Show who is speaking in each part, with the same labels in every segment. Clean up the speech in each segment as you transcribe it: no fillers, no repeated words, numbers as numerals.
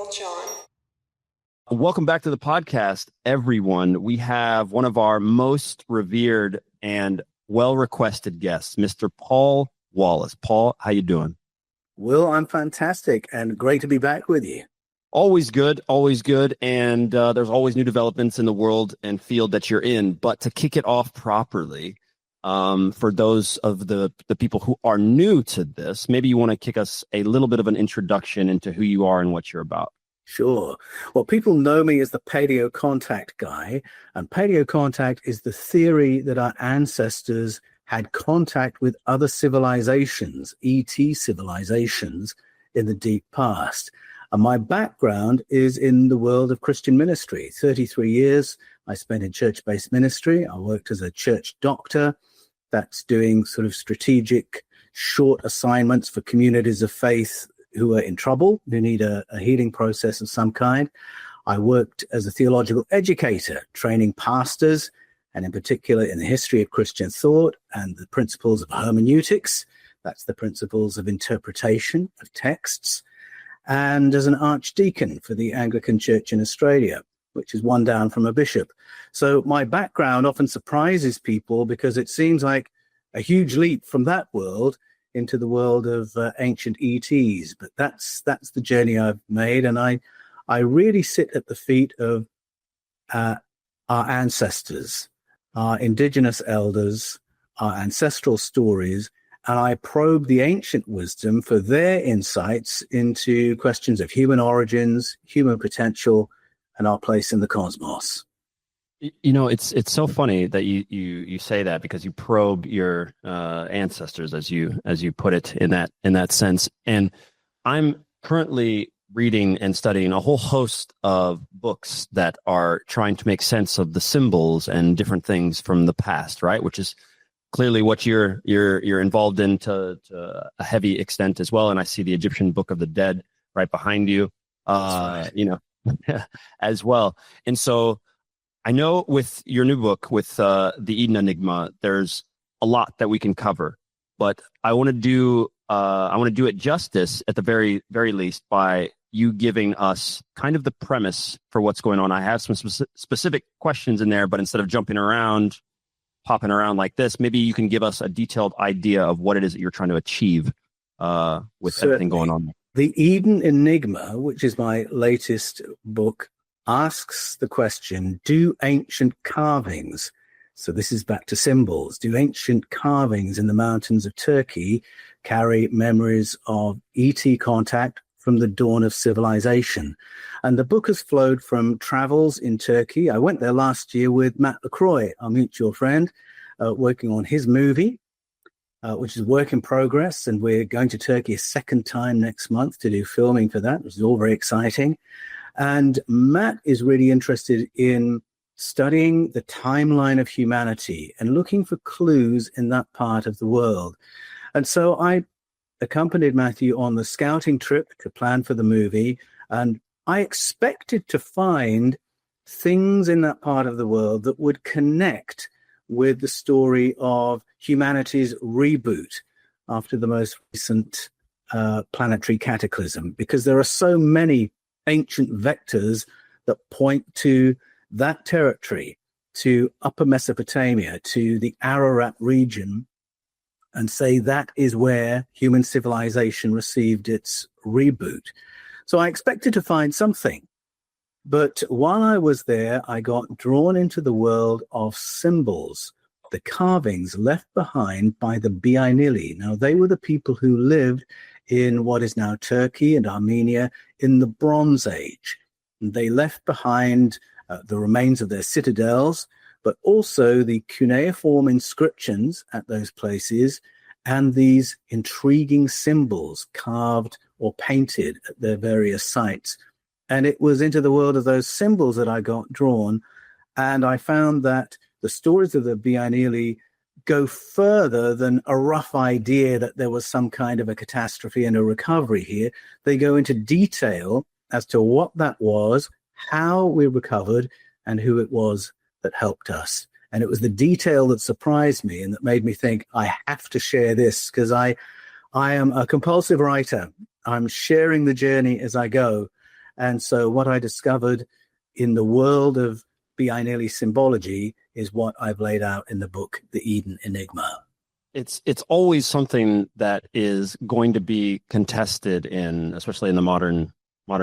Speaker 1: 𝗪𝗡𝗡.
Speaker 2: Welcome back to the podcast, everyone. We have one of our most revered and well-requested guests, Mr. Paul Wallis. Paul, how you doing?
Speaker 3: Will, I'm fantastic and great to be back with you.
Speaker 2: Always good, always good. And there's always new developments in the world and field that you're in. But to kick it off properly, for those of the people who are new to this, maybe you want to kick us a little bit of an introduction into who you are and what you're about.
Speaker 3: Sure. Well, people know me as the Paleocontact guy, and Paleocontact is the theory that our ancestors had contact with other civilizations, ET civilizations, in the deep past. And my background is in the world of Christian ministry. 33 years I spent in church-based ministry. I worked as a church doctor. That's doing sort of strategic, short assignments for communities of faith who are in trouble, who need a healing process of some kind. I worked as a theological educator, training pastors, and in particular in the history of Christian thought and the principles of hermeneutics. That's the principles of interpretation of texts. And as an archdeacon for the Anglican Church in Australia, which is one down from a bishop. So my background often surprises people because it seems like a huge leap from that world into the world of ancient ETs. But that's the journey I've made. And I really sit at the feet of our ancestors, our indigenous elders, our ancestral stories, and I probe the ancient wisdom for their insights into questions of human origins, human potential, and our place in the cosmos.
Speaker 2: You know, it's so funny that you say that, because you probe your ancestors, as you put it, in that sense. And I'm currently reading and studying a whole host of books that are trying to make sense of the symbols and different things from the past, right? Which is clearly what you're involved in to a heavy extent as well. And I see the Egyptian Book of the Dead right behind you,
Speaker 3: Right.
Speaker 2: you know, as well. And so I know with your new book, with the Eden Enigma, there's a lot that we can cover, but I want to do it justice at the very, very least by you giving us kind of the premise for what's going on. I have some specific questions in there, but instead of popping around like this, maybe you can give us a detailed idea of what it is that you're trying to achieve with
Speaker 3: Certainly.
Speaker 2: everything going on.
Speaker 3: The Eden Enigma, which is my latest book, asks the question, do ancient carvings, so this is back to symbols, do ancient carvings in the mountains of Turkey carry memories of ET contact from the dawn of civilization? And the book has flowed from travels in Turkey. I went there last year with 𝗪𝗟𝗡, our mutual friend, working on his movie, which is work in progress. And we're going to Turkey a second time next month to do filming for that, which is all very exciting. And Matt is really interested in studying the timeline of humanity and looking for clues in that part of the world. And so I accompanied Matthew on the scouting trip to plan for the movie, and I expected to find things in that part of the world that would connect with the story of humanity's reboot after the most recent planetary cataclysm, because there are so many ancient vectors that point to that territory, to Upper Mesopotamia, to the Ararat region, and say that is where human civilization received its reboot. So I expected to find something. But while I was there, I got drawn into the world of symbols, the carvings left behind by the 𝗪𝗍𝗄𝗎. Now, they were the people who lived in what is now Turkey and Armenia in the Bronze Age. They left behind the remains of their citadels, but also the cuneiform inscriptions at those places and these intriguing symbols carved or painted at their various sites. And it was into the world of those symbols that I got drawn. And I found that the stories of the 𝗪𝗍𝗄𝗎 go further than a rough idea that there was some kind of a catastrophe and a recovery here. They go into detail as to what that was, how we recovered, and who it was that helped us. And it was the detail that surprised me and that made me think, I have to share this, because I am a compulsive writer. I'm sharing the journey as I go. And so what I discovered in the world of 𝗤𝗓𝗍𝗓 symbology is what I've laid out in the book, The Eden Enigma.
Speaker 2: It's always something that is going to be contested especially in the modern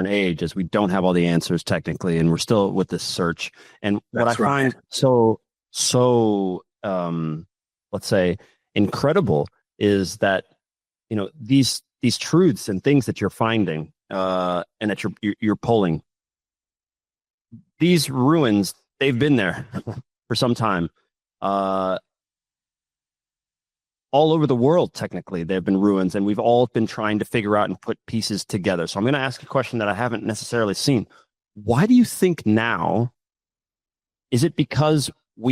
Speaker 2: age, as we don't have all the answers technically, and we're still with this search. And what I find so let's say incredible is that, these truths and things that you're finding and that you're pulling, these ruins, they've been there for some time. All over the world, technically, there have been ruins, and we've all been trying to figure out and put pieces together. So I'm going to ask a question that I haven't necessarily seen. Why do you think now? Is it because let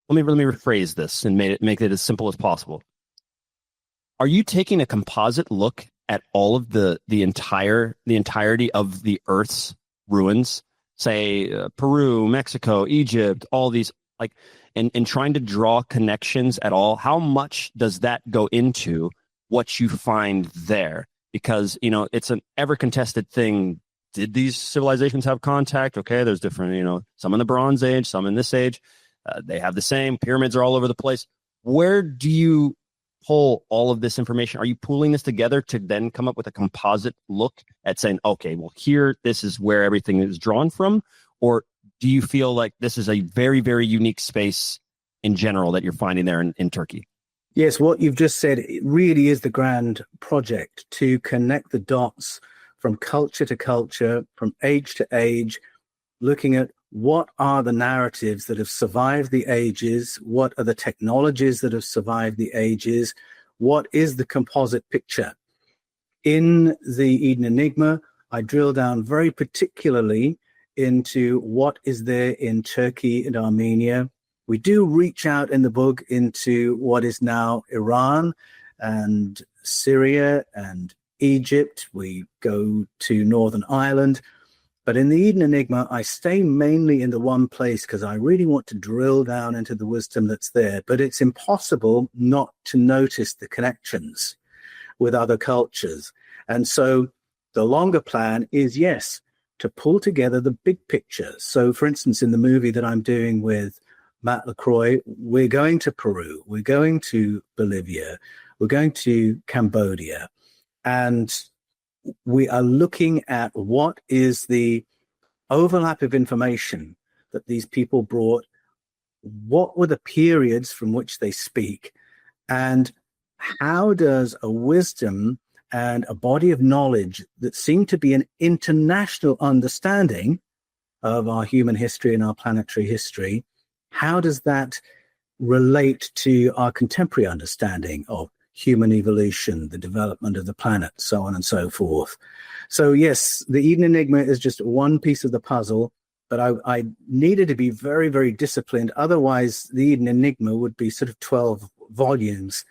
Speaker 2: me rephrase this and make it as simple as possible. Are you taking a composite look at all of the entirety of the Earth's ruins, say Peru, Mexico, Egypt, all these, and trying to draw connections at all? How much does that go into what you find there? Because, it's an ever contested thing. Did these civilizations have contact? Okay, there's different, some in the Bronze Age, some in this age. They have the same. Pyramids are all over the place. Where do you pull all of this information? Are you pooling this together to then come up with a composite look at saying, okay, well, here, this is where everything is drawn from? Or do you feel like this is a very, very unique space in general that you're finding there in Turkey?
Speaker 3: Yes, what you've just said, it really is the grand project to connect the dots from culture to culture, from age to age, looking at what are the narratives that have survived the ages, what are the technologies that have survived the ages, what is the composite picture. In the Eden Enigma, I drill down very particularly into what is there in Turkey and Armenia. We do reach out in the book into what is now Iran and Syria and Egypt. We go to Northern Ireland. But in the Eden Enigma, I stay mainly in the one place because I really want to drill down into the wisdom that's there. But it's impossible not to notice the connections with other cultures. And so the longer plan is, yes, to pull together the big picture. So, for instance, in the movie that I'm doing with 𝗪𝗟𝗡, we're going to Peru, we're going to Bolivia, we're going to Cambodia, and we are looking at what is the overlap of information that these people brought, what were the periods from which they speak, and how does a wisdom and a body of knowledge that seem to be an international understanding of our human history and our planetary history, how does that relate to our contemporary understanding of human evolution, the development of the planet, so on and so forth? So yes, the Eden Enigma is just one piece of the puzzle, but I needed to be very, very disciplined. Otherwise, the Eden Enigma would be sort of 12 volumes.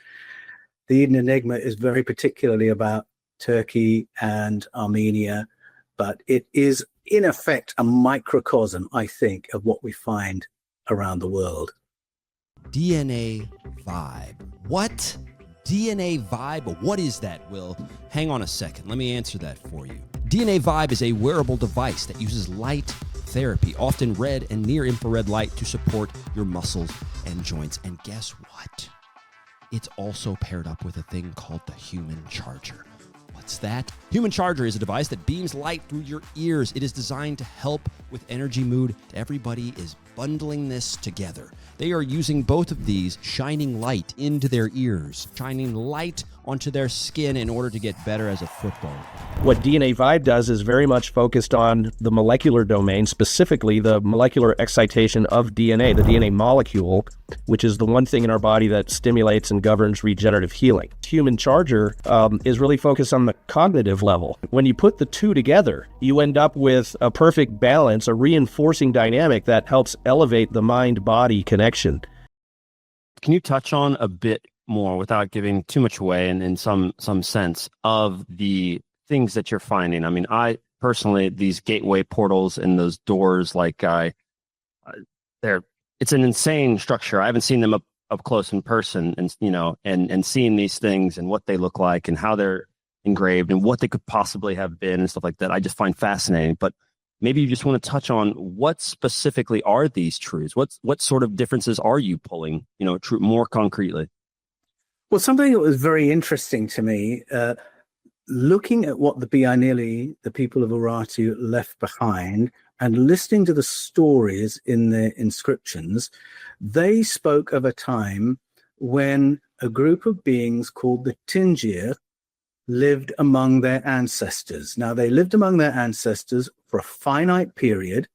Speaker 3: The Eden Enigma is very particularly about Turkey and Armenia, but it is in effect a microcosm, I think, of what we find around the world.
Speaker 1: DNA vibe. What? DNA vibe? What is that, Will? Hang on a second. Let me answer that for you. DNA vibe is a wearable device that uses light therapy, often red and near infrared light, to support your muscles and joints. And guess what? It's also paired up with a thing called the Human Charger. What's that? Human Charger is a device that beams light through your ears. It is designed to help with energy mood. Everybody is bundling this together. They are using both of these, shining light into their ears, shining light onto their skin in order to get better as a footballer.
Speaker 4: What DNA Vibe does is very much focused on the molecular domain, specifically the molecular excitation of DNA, the DNA molecule, which is the one thing in our body that stimulates and governs regenerative healing. Human Charger is really focused on the cognitive level. When you put the two together, you end up with a perfect balance, a reinforcing dynamic that helps elevate the mind-body connection.
Speaker 2: Can you touch on a bit more, without giving too much away, and in some sense, of the things that you're finding? I mean, I personally, these gateway portals and those doors, it's an insane structure. I haven't seen them up close in person, and and seeing these things and what they look like and how they're engraved and what they could possibly have been and stuff like that, I just find fascinating. But maybe you just want to touch on what specifically are these truths? What sort of differences are you pulling, more concretely?
Speaker 3: Well, something that was very interesting to me, looking at what the 𝗤𝗍𝗄𝗃, the people of Urartu, left behind, and listening to the stories in their inscriptions, they spoke of a time when a group of beings called the 𝗤𝗏𝗃 lived among their ancestors. Now, they lived among their ancestors for a finite period,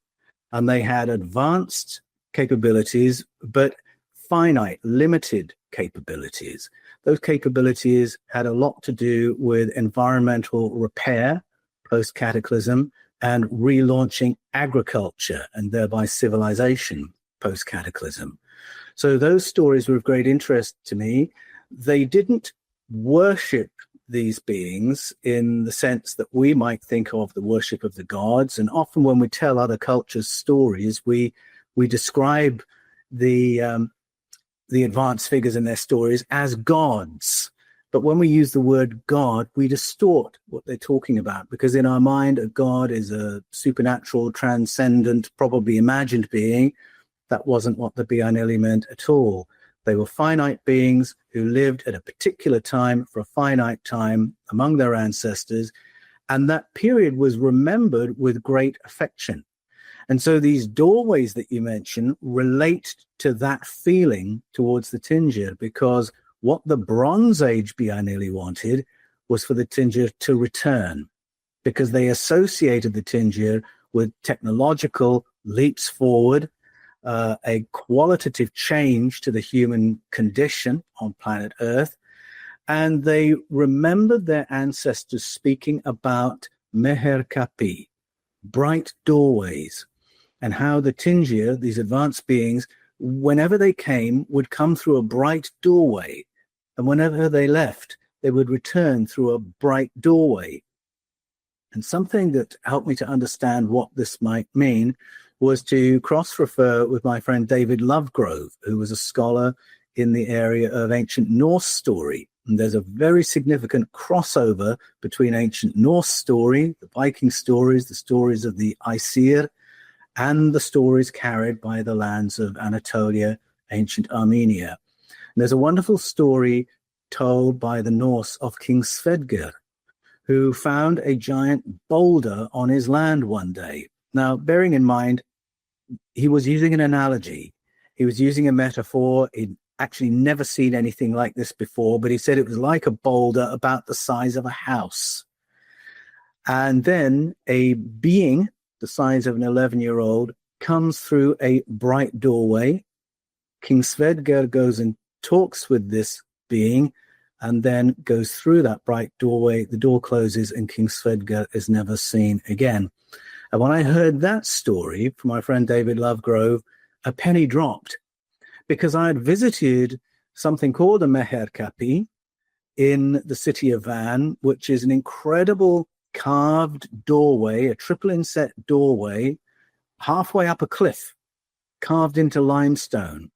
Speaker 3: and they had advanced capabilities, but finite, limited capabilities. Those capabilities had a lot to do with environmental repair post-cataclysm and relaunching agriculture and thereby civilization post-cataclysm. So those stories were of great interest to me. They didn't worship these beings in the sense that we might think of the worship of the gods. And often when we tell other cultures' stories, we describe the advanced figures in their stories as gods. But when we use the word God, we distort what they're talking about, because in our mind, a god is a supernatural, transcendent, probably imagined being. That wasn't what the 𝗤𝗍𝗄𝗃 meant at all. They were finite beings who lived at a particular time for a finite time among their ancestors, and that period was remembered with great affection. And so these doorways that you mentioned relate to that feeling towards the 𝗤𝗏𝗃, because what the Bronze Age 𝗤𝗍𝗄𝗃 wanted was for the 𝗤𝗏𝗃 to return, because they associated the 𝗤𝗏𝗃 with technological leaps forward, a qualitative change to the human condition on planet Earth. And they remembered their ancestors speaking about Mehr Kapi, bright doorways, and how the 𝗤𝗏𝗃, these advanced beings, whenever they came, would come through a bright doorway. And whenever they left, they would return through a bright doorway. And something that helped me to understand what this might mean was to cross-refer with my friend David Lovegrove, who was a scholar in the area of ancient Norse story. And there's a very significant crossover between ancient Norse story, the Viking stories, the stories of the 𝗙sir, and the stories carried by the lands of Anatolia, ancient Armenia. And there's a wonderful story told by the Norse of King Svedgr, who found a giant boulder on his land one day. Now, bearing in mind, he was using an analogy. He was using a metaphor. He'd actually never seen anything like this before, but he said it was like a boulder about the size of a house. And then a being the size of an 11-year-old comes through a bright doorway. King Svedgr goes and talks with this being and then goes through that bright doorway. The door closes and King Svedgr is never seen again. And when I heard that story from my friend David Lovegrove, a penny dropped, because I had visited something called a Mehr Kapi in the city of Van, which is an incredible carved doorway, a triple inset doorway, halfway up a cliff, carved into limestone.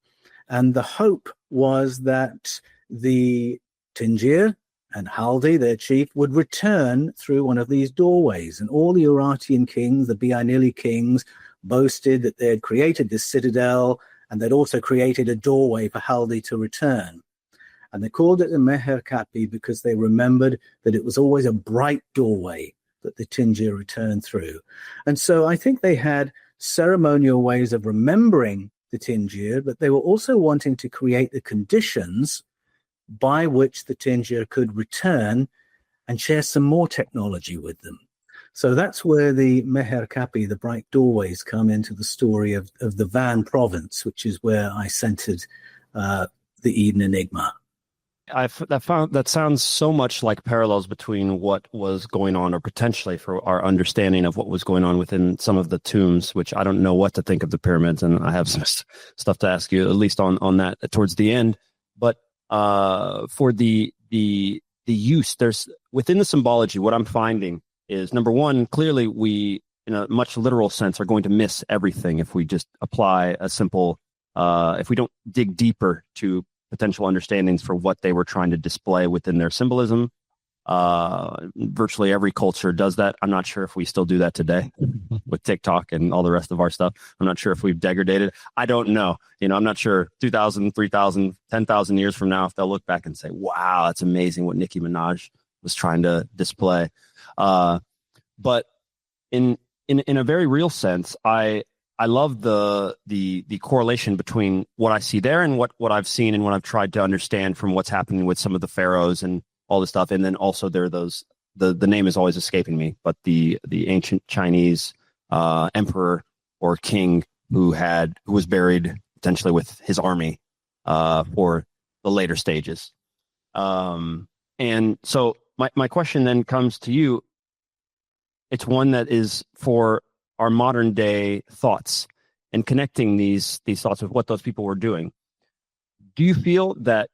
Speaker 3: And the hope was that the 𝗤𝗏𝗃 and 𝗙𝗏𝗃, their chief, would return through one of these doorways. And all the Urartian kings, the 𝗤𝗍𝗄𝗃 kings, boasted that they had created this citadel, and they'd also created a doorway for 𝗙𝗏𝗃 to return. And they called it the Mehr Kapi because they remembered that it was always a bright doorway that the 𝗤𝗏𝗃 returned through. And so I think they had ceremonial ways of remembering the 𝗤𝗏𝗃, but they were also wanting to create the conditions by which the 𝗤𝗏𝗃 could return and share some more technology with them. So that's where the Mehr Kapi, the bright doorways, come into the story of the Van province, which is where I centered the Eden Enigma.
Speaker 2: That sounds so much like parallels between what was going on, or potentially for our understanding of what was going on within some of the tombs, which I don't know what to think of the pyramids, and I have some stuff to ask you, at least on that towards the end. But for the use, there's within the symbology, what I'm finding is, number one, clearly we, in a much literal sense, are going to miss everything if we just apply a simple, if we don't dig deeper to potential understandings for what they were trying to display within their symbolism. Virtually every culture does that. I'm not sure if we still do that today with TikTok and all the rest of our stuff. I'm not sure if we've degraded. I don't know. I'm not sure 2,000, 3,000, 10,000 years from now if they'll look back and say, wow, that's amazing what Nicki Minaj was trying to display. But in a very real sense, I love the correlation between what I see there and what I've seen and what I've tried to understand from what's happening with some of the pharaohs and all this stuff. And then also there are those, the name is always escaping me, but the ancient Chinese emperor or king who was buried potentially with his army for the later stages. And so my question then comes to you. It's one that is for our modern day thoughts and connecting these thoughts with what those people were doing. Do you feel that,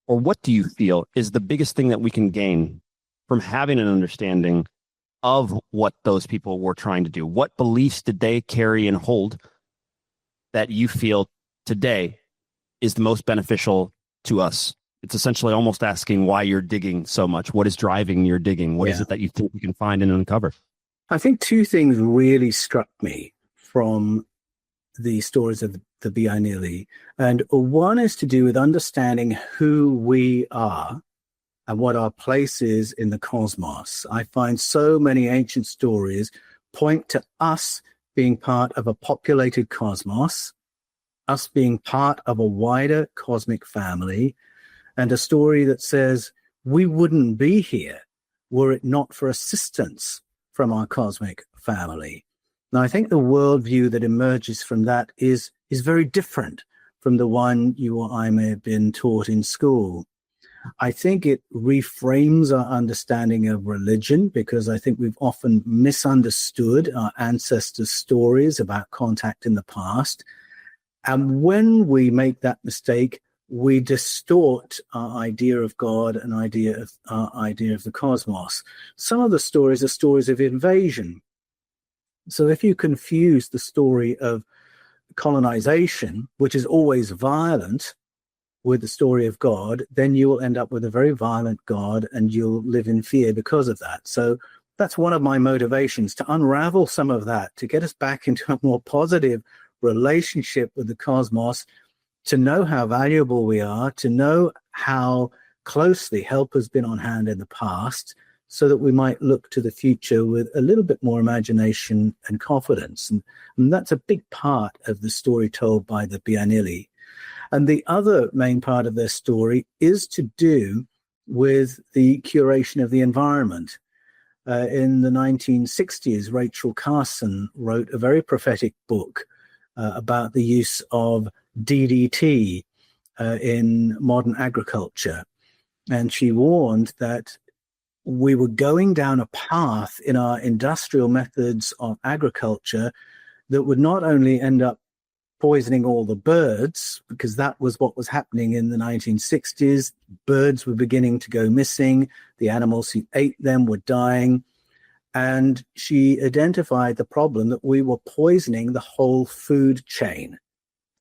Speaker 2: or what do you feel is the biggest thing that we can gain from having an understanding of what those people were trying to do? What beliefs did they carry and hold that you feel today is the most beneficial to us? It's essentially almost asking why you're digging so much. What is driving your digging? What is it that you think you can find and uncover?
Speaker 3: I think two things really struck me from the stories of the 𝗪𝗟𝗋. And one is to do with understanding who we are and what our place is in the cosmos. I find so many ancient stories point to us being part of a populated cosmos, us being part of a wider cosmic family, and a story that says we wouldn't be here were it not for assistance from our cosmic family. Now, I think the worldview that emerges from that is very different from the one you or I may have been taught in school. I think it reframes our understanding of religion, because I think we've often misunderstood our ancestors' stories about contact in the past. And when we make that mistake, we distort our idea of God and our idea of the cosmos. Some of the stories are stories of invasion. So if you confuse the story of colonization, which is always violent, with the story of God, then you will end up with a very violent God and you'll live in fear because of that. So that's one of my motivations, to unravel some of that, to get us back into a more positive relationship with the cosmos, to know how valuable we are, to know how closely help has been on hand in the past, so that we might look to the future with a little bit more imagination and confidence. And that's a big part of the story told by the 𝗪𝗟𝗋. And the other main part of their story is to do with the curation of the environment. In the 1960s, Rachel Carson wrote a very prophetic book about the use of DDT in modern agriculture. And she warned that we were going down a path in our industrial methods of agriculture that would not only end up poisoning all the birds, because that was what was happening in the 1960s. Birds were beginning to go missing. The animals who ate them were dying. And she identified the problem that we were poisoning the whole food chain.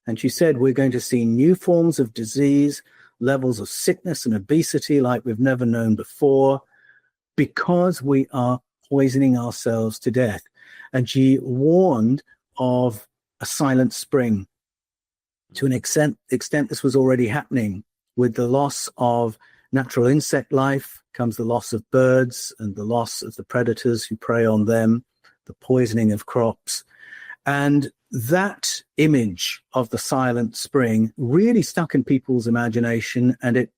Speaker 3: And she said, we're going to see new forms of disease, levels of sickness and obesity like we've never known before, because we are poisoning ourselves to death. And she warned of a silent spring. To an extent, this was already happening. With the loss of natural insect life comes the loss of birds and the loss of the predators who prey on them, the poisoning of crops. And that image of the silent spring really stuck in people's imagination, and it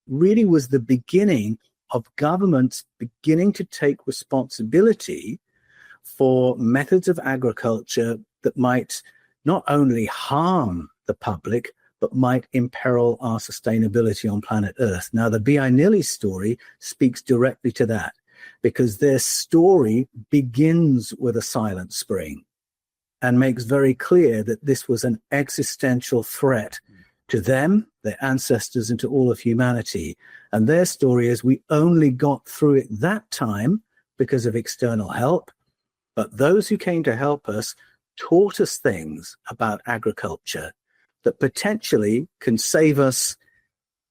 Speaker 3: really was the beginning of governments beginning to take responsibility for methods of agriculture that might not only harm the public, but might imperil our sustainability on planet Earth. Now, the 𝗪𝗟𝗋 story speaks directly to that, because their story begins with a silent spring and makes very clear that this was an existential threat to them, their ancestors, and to all of humanity. And their story is, we only got through it that time because of external help, but those who came to help us taught us things about agriculture that potentially can save us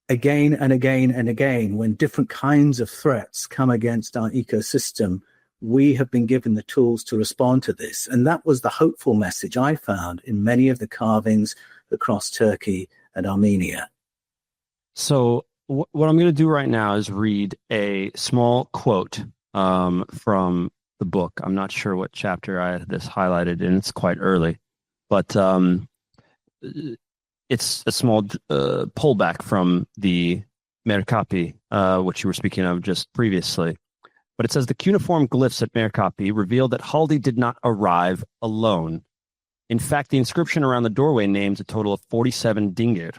Speaker 3: again and again and again, when different kinds of threats come against our ecosystem, we have been given the tools to respond to this. And that was the hopeful message I found in many of the carvings across Turkey and Armenia.
Speaker 2: So what I'm going to do right now is read a small quote from the book. I'm not sure what chapter I had this highlighted, and it's quite early, but it's a small pullback from the Mehr Kapi, which you were speaking of just previously. But it says the cuneiform glyphs at Mehr Kapi reveal that 𝗪𝗲𝗏 did not arrive alone. In fact, the inscription around the doorway names a total of 47 dingir,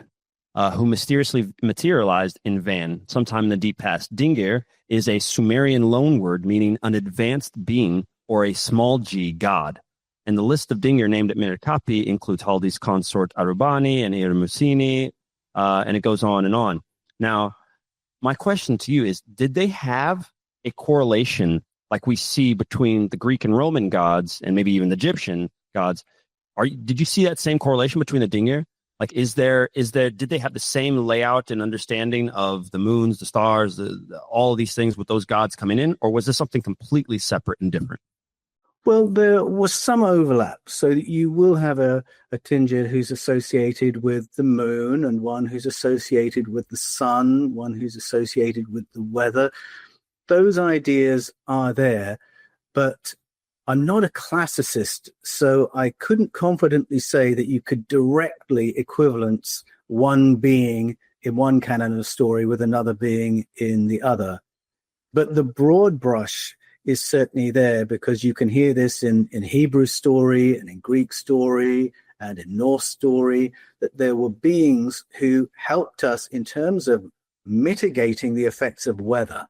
Speaker 2: who mysteriously materialized in Van sometime in the deep past. Dingir is a Sumerian loanword meaning an advanced being or a small g god. And the list of dingir named at Mehr Kapi includes 𝗪𝗲𝗏's consort Arubani and Irimusini, and it goes on and on. Now, my question to you is, did they have a correlation like we see between the Greek and Roman gods and maybe even the Egyptian gods? Did you see that same correlation between the dingir? Like, did they have the same layout and understanding of the moons, the stars, all of these things with those gods coming in? Or was this something completely separate and different?
Speaker 3: Well, there was some overlap. So you will have a dingir who's associated with the moon, and one who's associated with the sun, one who's associated with the weather. Those ideas are there, but I'm not a classicist, so I couldn't confidently say that you could directly equivalence one being in one canon of story with another being in the other. But the broad brush is certainly there, because you can hear this in Hebrew story and in Greek story and in Norse story, that there were beings who helped us in terms of mitigating the effects of weather.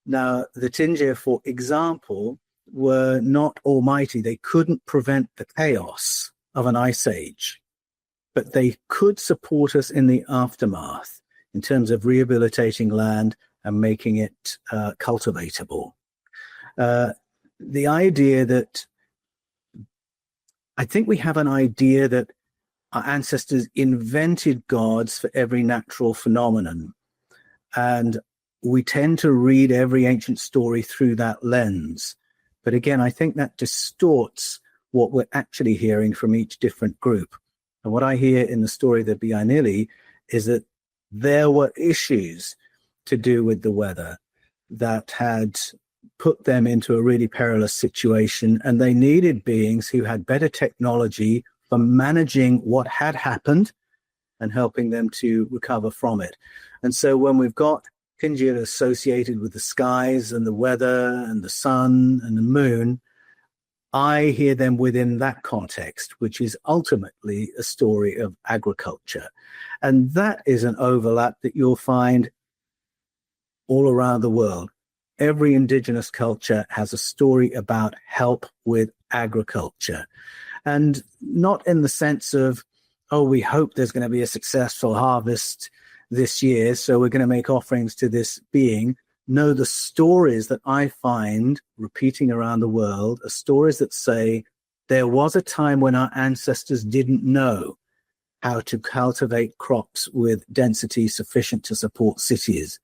Speaker 3: Now, the dingir, for example, were not almighty. They couldn't prevent the chaos of an ice age, but they could support us in the aftermath in terms of rehabilitating land and making it cultivatable. The idea that I think we have an idea that our ancestors invented gods for every natural phenomenon, and we tend to read every ancient story through that lens. But again, I think that distorts what we're actually hearing from each different group. And what I hear in the story of the 𝗪𝗏𝗏 is that there were issues to do with the weather that had put them into a really perilous situation, and they needed beings who had better technology for managing what had happened and helping them to recover from it. And so when we've got dingir associated with the skies and the weather and the sun and the moon, I hear them within that context, which is ultimately a story of agriculture. And that is an overlap that you'll find all around the world. Every indigenous culture has a story about help with agriculture. And not in the sense of, oh, we hope there's going to be a successful harvest this year, so we're going to make offerings to this being. No, the stories that I find repeating around the world are stories that say there was a time when our ancestors didn't know how to cultivate crops with density sufficient to support cities,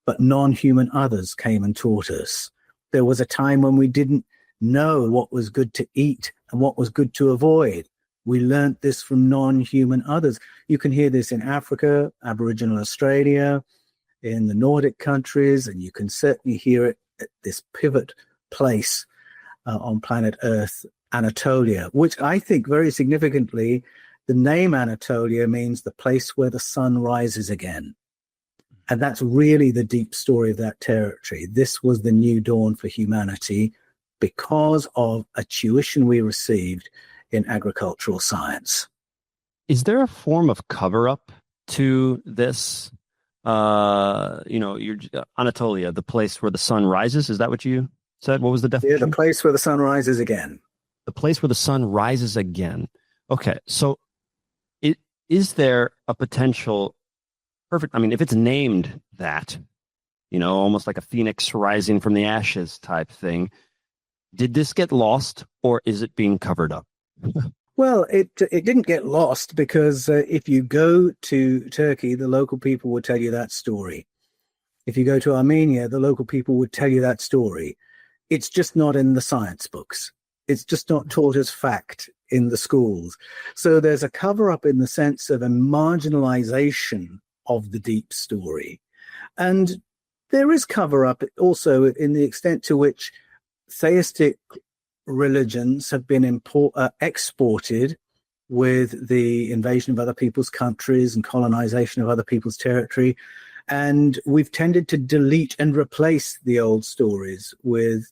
Speaker 3: but non-human others came and taught us. There was a time when we didn't know what was good to eat and what was good to avoid. We learned this from non-human others. You can hear this in Africa, Aboriginal Australia, in the Nordic countries, and you can certainly hear it at this pivot place on planet Earth, Anatolia, which I think very significantly, the name Anatolia means the place where the sun rises again. And that's really the deep story of that territory. This was the new dawn for humanity because of a tuition we received in agricultural science.
Speaker 2: Is there a form of cover-up to this? Anatolia, the place where the sun rises. Is that what you said? What was the definition?
Speaker 3: Yeah, the place where the sun rises again.
Speaker 2: The place where the sun rises again. Okay, so is there a potential perfect? I mean, if it's named that, almost like a phoenix rising from the ashes type thing, did this get lost or is it being covered up?
Speaker 3: Well, it didn't get lost because if you go to Turkey, the local people would tell you that story. If you go to Armenia, the local people would tell you that story. It's just not in the science books. It's just not taught as fact in the schools. So there's a cover-up in the sense of a marginalization of the deep story. And there is cover-up also in the extent to which theistic religions have been exported with the invasion of other people's countries and colonization of other people's territory. And we've tended to delete and replace the old stories with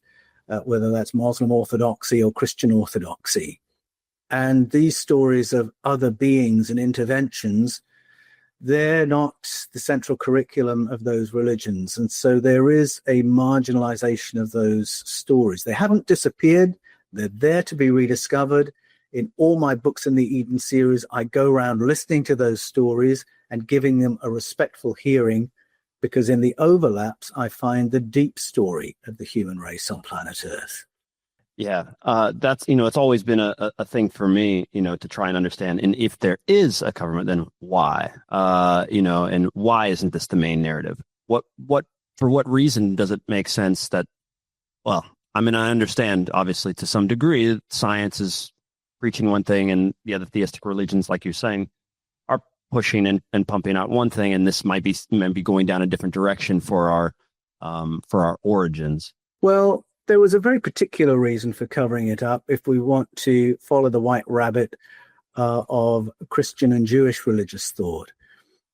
Speaker 3: whether that's Muslim orthodoxy or Christian orthodoxy. And these stories of other beings and interventions, they're not the central curriculum of those religions. And so there is a marginalization of those stories. They haven't disappeared. They're there to be rediscovered. In all my books in the Eden series, I go around listening to those stories and giving them a respectful hearing, because in the overlaps, I find the deep story of the human race on planet Earth.
Speaker 2: Yeah, that's, it's always been a thing for me, to try and understand. And if there is a government, then why? And why isn't this the main narrative? For what reason does it make sense that, well, I understand, obviously, to some degree, science is preaching one thing and the other theistic religions, like you're saying, are pushing and pumping out one thing, and this might be going down a different direction for our origins.
Speaker 3: Well, there was a very particular reason for covering it up if we want to follow the white rabbit of Christian and Jewish religious thought.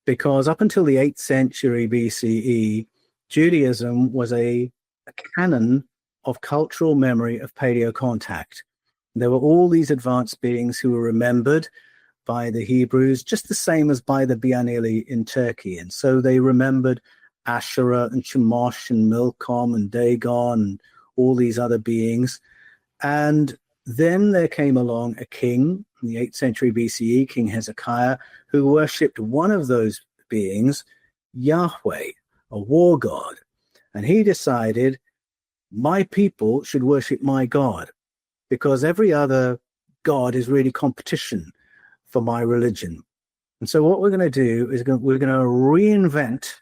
Speaker 3: Because up until the 8th century BCE, Judaism was a canon of cultural memory of Paleocontact. There were all these advanced beings who were remembered by the Hebrews, just the same as by the 𝗤𝗎𝗄𝗎 in Turkey. And so they remembered Asherah and Chemosh and Milcom and Dagon and all these other beings. And then there came along a king in the 8th century BCE, King Hezekiah, who worshipped one of those beings, Yahweh, a war god. And he decided, my people should worship my God, because every other god is really competition for my religion. And so what we're going to do is we're going to reinvent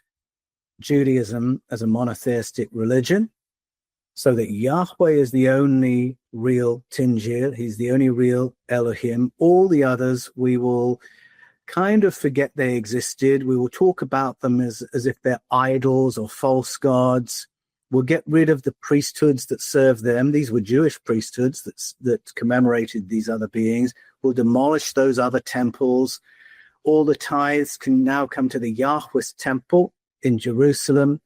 Speaker 3: Judaism as a monotheistic religion, so that Yahweh is the only real Tingir, he's the only real Elohim. All the others, we will kind of forget they existed. We will talk about them as if they're idols or false gods. We'll get rid of the priesthoods that serve them. These were Jewish priesthoods that commemorated these other beings. We'll demolish those other temples. All the tithes can now come to the Yahweh's temple in Jerusalem.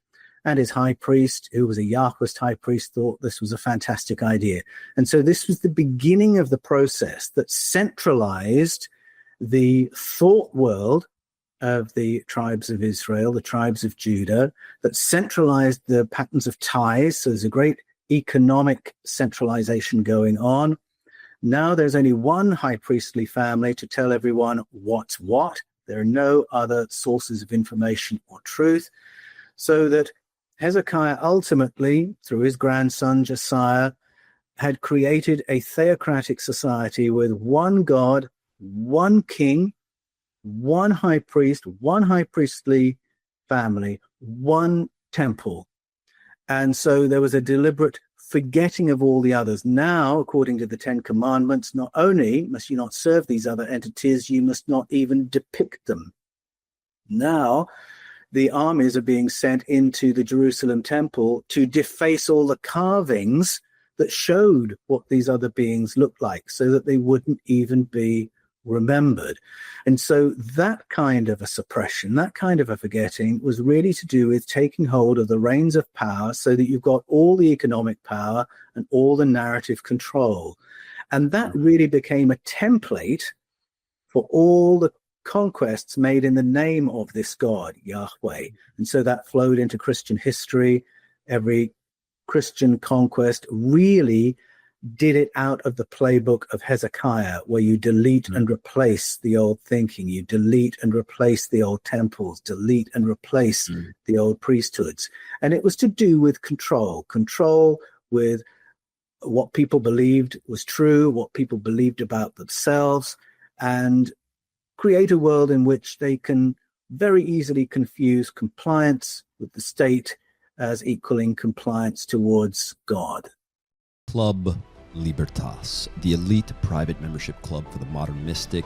Speaker 3: And his high priest, who was a Yahwehist high priest, thought this was a fantastic idea. And so this was the beginning of the process that centralized the thought world of the tribes of Israel, the tribes of Judah, that centralized the patterns of tithes. So there's a great economic centralization going on. Now there's only one high priestly family to tell everyone what's what. There are no other sources of information or truth. So that Hezekiah ultimately, through his grandson Josiah, had created a theocratic society with one God, one king, one high priest, one high priestly family, one temple. And so there was a deliberate forgetting of all the others. Now, according to the 10 Commandments, not only must you not serve these other entities, you must not even depict them. Now, the armies are being sent into the Jerusalem temple to deface all the carvings that showed what these other beings looked like, so that they wouldn't even be remembered. And so that kind of a suppression, that kind of a forgetting, was really to do with taking hold of the reins of power, so that you've got all the economic power and all the narrative control. And that really became a template for all the conquests made in the name of this God, Yahweh. And so that flowed into Christian history. Every Christian conquest really did it out of the playbook of Hezekiah, where you delete and replace the old thinking, you delete and replace the old temples, delete and replace the old priesthoods. And it was to do with control with what people believed was true, what people believed about themselves, and create a world in which they can very easily confuse compliance with the state as equaling compliance towards God.
Speaker 1: Club Libertas, the elite private membership club for the modern mystic,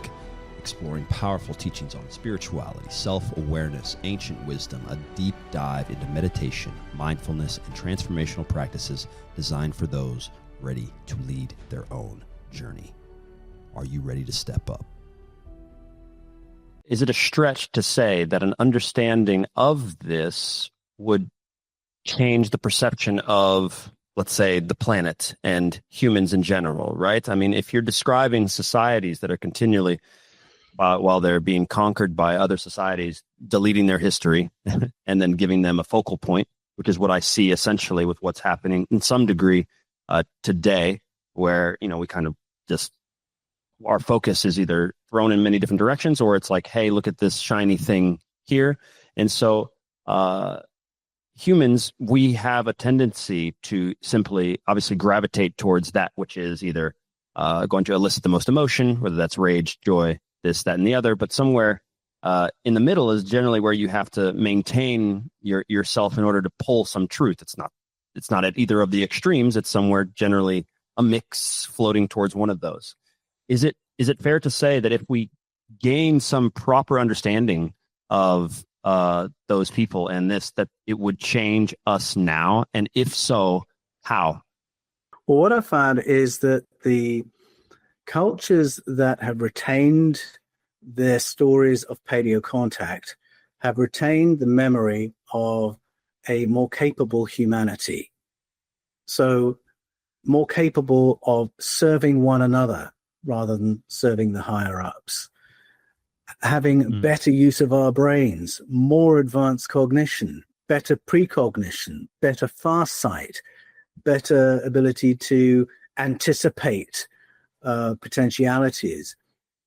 Speaker 1: exploring powerful teachings on spirituality, self-awareness, ancient wisdom, a deep dive into meditation, mindfulness, and transformational practices designed for those ready to lead their own journey. Are you ready to step up?
Speaker 2: Is it a stretch to say that an understanding of this would change the perception of, let's say, the planet and humans in general, right? I mean, if you're describing societies that are continually, while they're being conquered by other societies, deleting their history and then giving them a focal point, which is what I see essentially with what's happening in some degree today, where, we kind of just, our focus is either thrown in many different directions, or it's like, hey, look at this shiny thing here. And so humans, we have a tendency to simply, obviously, gravitate towards that which is either going to elicit the most emotion, whether that's rage, joy, this, that, and the other. But somewhere in the middle is generally where you have to maintain yourself in order to pull some truth. It's not at either of the extremes. It's somewhere generally a mix floating towards one of those. Is it fair to say that if we gain some proper understanding of those people and this, that it would change us now? And if so, how?
Speaker 3: Well, what I found is that the cultures that have retained their stories of paleocontact have retained the memory of a more capable humanity. So more capable of serving one another rather than serving the higher ups, having better use of our brains, more advanced cognition, better precognition, better fast sight, better ability to anticipate potentialities,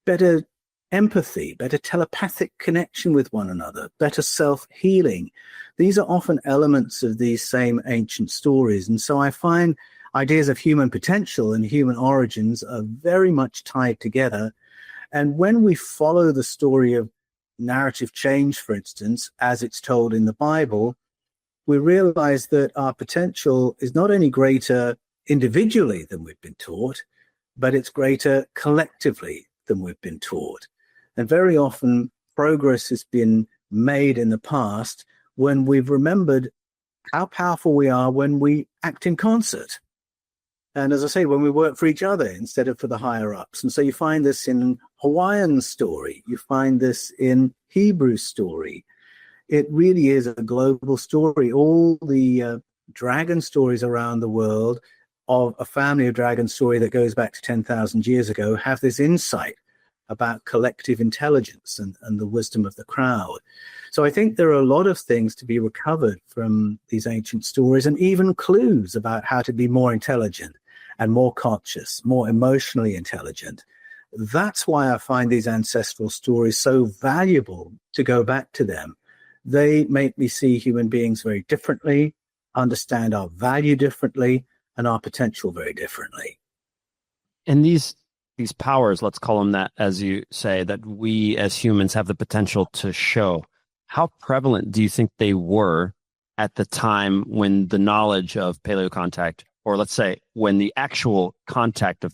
Speaker 3: better empathy, better telepathic connection with one another, better self-healing. These are often elements of these same ancient stories. And so I find ideas of human potential and human origins are very much tied together. And when we follow the story of narrative change, for instance, as it's told in the Bible, we realize that our potential is not only greater individually than we've been taught, but it's greater collectively than we've been taught. And very often progress has been made in the past when we've remembered how powerful we are when we act in concert. And as I say, when we work for each other instead of for the higher ups. And so you find this in Hawaiian story. You find this in Hebrew story. It really is a global story. All the dragon stories around the world of a family of dragon story that goes back to 10,000 years ago have this insight about collective intelligence and the wisdom of the crowd. So I think there are a lot of things to be recovered from these ancient stories, and even clues about how to be more intelligent and more conscious, more emotionally intelligent. That's why I find these ancestral stories so valuable to go back to them. They make me see human beings very differently, understand our value differently, and our potential very differently.
Speaker 2: And these powers, let's call them that, as you say, that we as humans have the potential to show, how prevalent do you think they were at the time when the knowledge of paleocontact, or let's say when the actual contact of,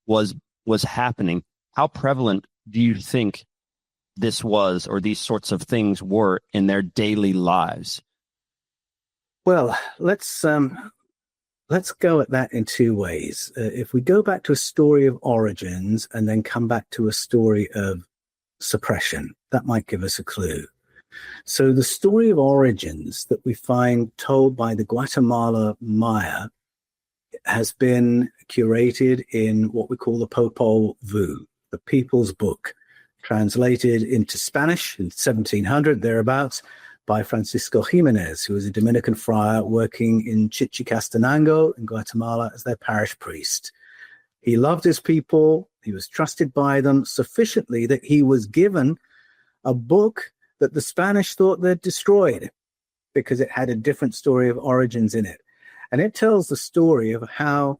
Speaker 2: was happening? How prevalent do you think this was, or these sorts of things were in their daily lives?
Speaker 3: Well, let's go at that in two ways. If we go back to a story of origins and then come back to a story of suppression, that might give us a clue. So the story of origins that we find told by the Guatemala Mehr has been curated in what we call the Popol Vuh, the People's Book, translated into Spanish in 1700, thereabouts, by Francisco Jimenez, who was a Dominican friar working in Chichicastenango in Guatemala as their parish priest. He loved his people. He was trusted by them sufficiently that he was given a book that the Spanish thought they'd destroyed because it had a different story of origins in it. And it tells the story of how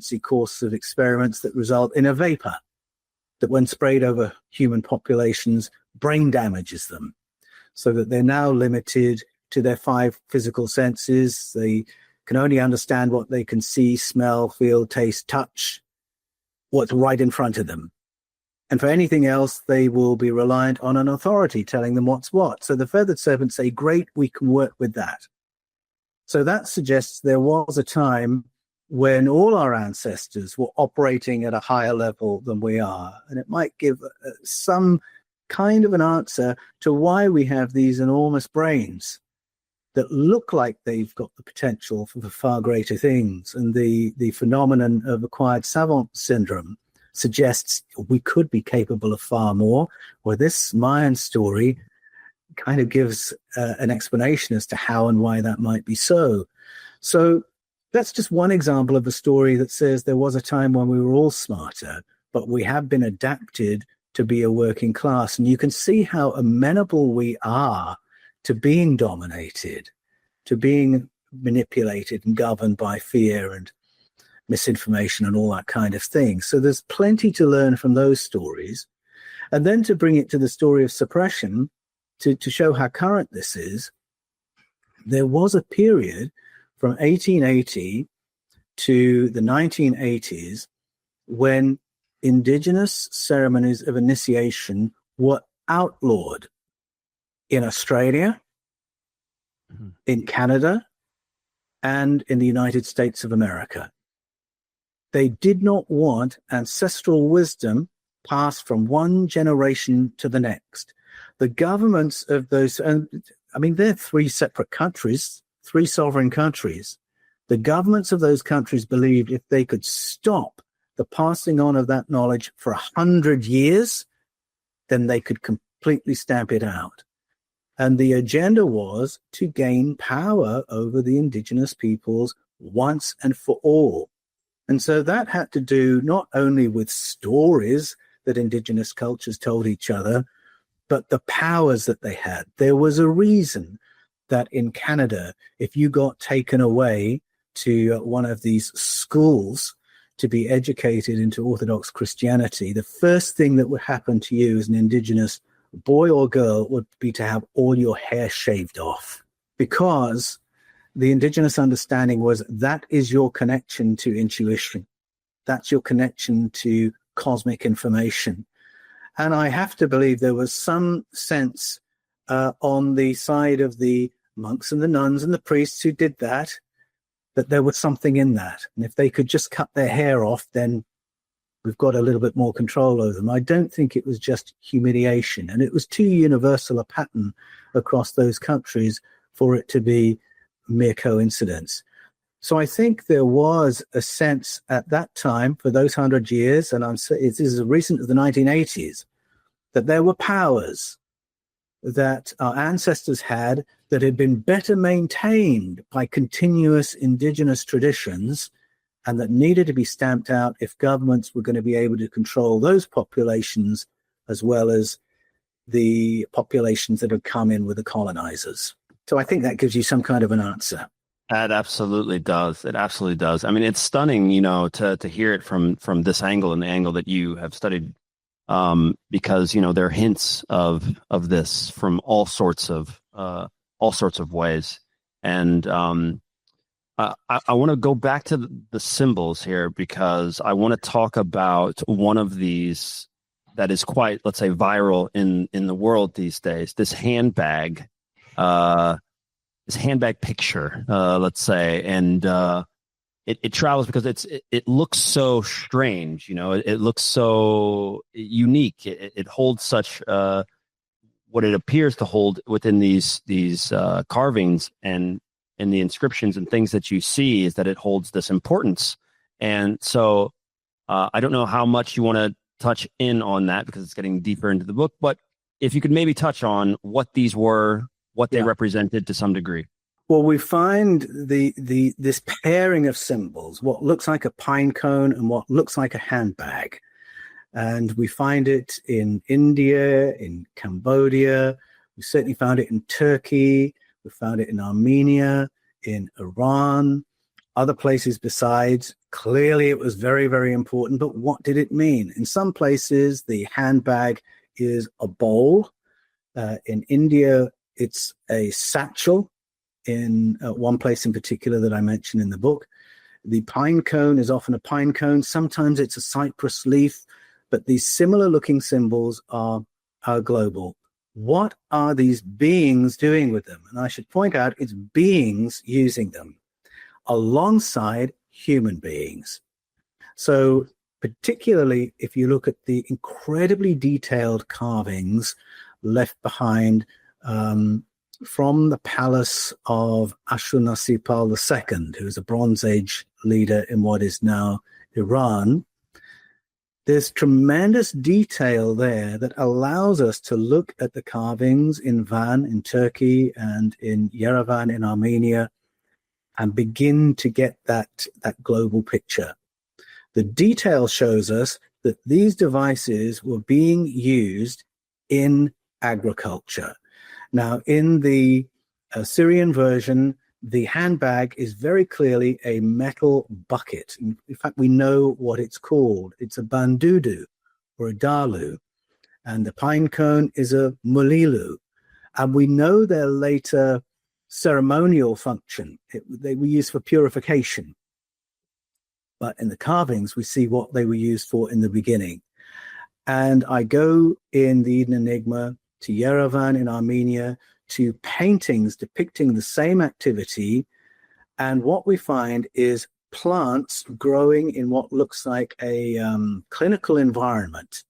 Speaker 3: emergency course of experiments that result in a vapor that, when sprayed over human populations, brain damages them, so that they're now limited to their 5 physical senses. They can only understand what they can see, smell, feel, taste, touch, what's right in front of them. And for anything else, they will be reliant on an authority telling them what's what. So the feathered serpents say, great, we can work with that. So that suggests there was a time when all our ancestors were operating at a higher level than we are. And it might give some kind of an answer to why we have these enormous brains that look like they've got the potential for far greater things. And the phenomenon of acquired savant syndrome suggests we could be capable of far more. Well, this Mayan story kind of gives an explanation as to how and why that might be so. So that's just one example of a story that says there was a time when we were all smarter, but we have been adapted to be a working class. And you can see how amenable we are to being dominated, to being manipulated and governed by fear and misinformation and all that kind of thing. So there's plenty to learn from those stories. And then to bring it to the story of suppression, to show how current this is, there was a period from 1880 to the 1980s when indigenous ceremonies of initiation were outlawed in Australia, in Canada, and in the United States of America. They did not want ancestral wisdom passed from one generation to the next. The governments of those, I mean, they're 3 separate countries, 3 sovereign countries. The governments of those countries believed if they could stop the passing on of that knowledge for 100 years, then they could completely stamp it out. And the agenda was to gain power over the indigenous peoples once and for all. And so that had to do not only with stories that indigenous cultures told each other, but the powers that they had. There was a reason that in Canada, if you got taken away to one of these schools to be educated into Orthodox Christianity, the first thing that would happen to you as an indigenous boy or girl would be to have all your hair shaved off, because the indigenous understanding was that is your connection to intuition. That's your connection to cosmic information. And I have to believe there was some sense on the side of the monks and the nuns and the priests who did that there was something in that. And if they could just cut their hair off, then we've got a little bit more control over them. I don't think it was just humiliation. And it was too universal a pattern across those countries for it to be mere coincidence. So I think there was a sense at that time for those 100 years, and it is as recent as the 1980s, that there were powers that our ancestors had that had been better maintained by continuous indigenous traditions and that needed to be stamped out if governments were going to be able to control those populations as well as the populations that had come in with the colonizers. So I think that gives you some kind of an answer.
Speaker 2: That absolutely does. It absolutely does. I mean, it's stunning, to hear it from this angle and the angle that you have studied, because there are hints of this from all sorts of ways. And I want to go back to the symbols here because I want to talk about one of these that is quite, let's say, viral in the world these days. This handbag. This handbag picture, let's say, and it travels because it looks so strange, it looks so unique. It holds such what it appears to hold within these carvings and in the inscriptions and things that you see is that it holds this importance. And so I don't know how much you want to touch in on that because it's getting deeper into the book, but if you could maybe touch on what these were, what they represented to some degree.
Speaker 3: Well, we find this pairing of symbols, what looks like a pine cone and what looks like a handbag. And we find it in India, in Cambodia. We certainly found it in Turkey. We found it in Armenia, in Iran, other places besides. Clearly, it was very, very important. But what did it mean? In some places, the handbag is a bowl. In India, it's a satchel. In one place in particular that I mentioned in the book, the pine cone is often a pine cone. Sometimes it's a cypress leaf, but these similar looking symbols are global. What are these beings doing with them? And I should point out it's beings using them alongside human beings. So particularly if you look at the incredibly detailed carvings left behind from the palace of Ashurnasirpal II, who is a Bronze Age leader in what is now Iran, there's tremendous detail there that allows us to look at the carvings in Van in Turkey and in Yerevan in Armenia and begin to get that global picture. The detail shows us that these devices were being used in agriculture. Now, in the Syrian version, the handbag is very clearly a metal bucket. In fact, we know what it's called. It's a bandudu or a dalu. And the pine cone is a mulilu. And we know their later ceremonial function. They were used for purification. But in the carvings, we see what they were used for in the beginning. And I go in the Eden Enigma to Yerevan in Armenia, to paintings depicting the same activity. And what we find is plants growing in what looks like a clinical environment.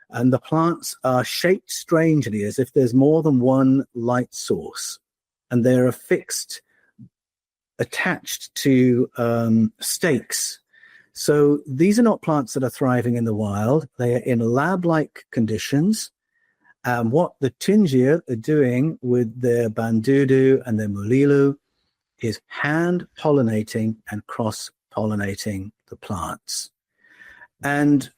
Speaker 3: And the plants are shaped strangely as if there's more than one light source. And they're affixed, attached to stakes. So these are not plants that are thriving in the wild. They are in lab-like conditions. And what the Tungia are doing with their bandudu and their mulilu is hand-pollinating and cross-pollinating the plants. And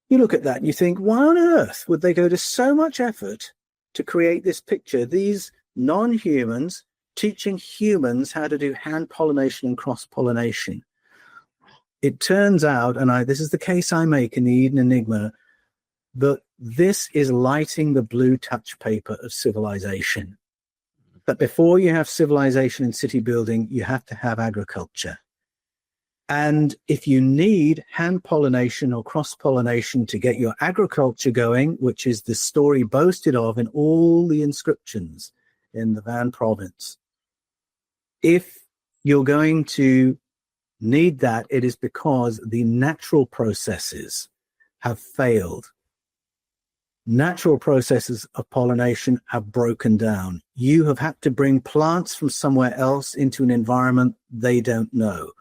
Speaker 3: you look at that and you think, why on earth would they go to so much effort to create this picture? These non-humans teaching humans how to do hand-pollination and cross-pollination. It turns out, and this is the case I make in the Eden Enigma, that this is lighting the blue touch paper of civilization. That before you have civilization and city building, you have to have agriculture. And if you need hand pollination or cross pollination to get your agriculture going, which is the story boasted of in all the inscriptions in the Van province, if you're going to need that, it is because the natural processes have failed. Natural processes of pollination have broken down. You have had to bring plants from somewhere else into an environment they don't know.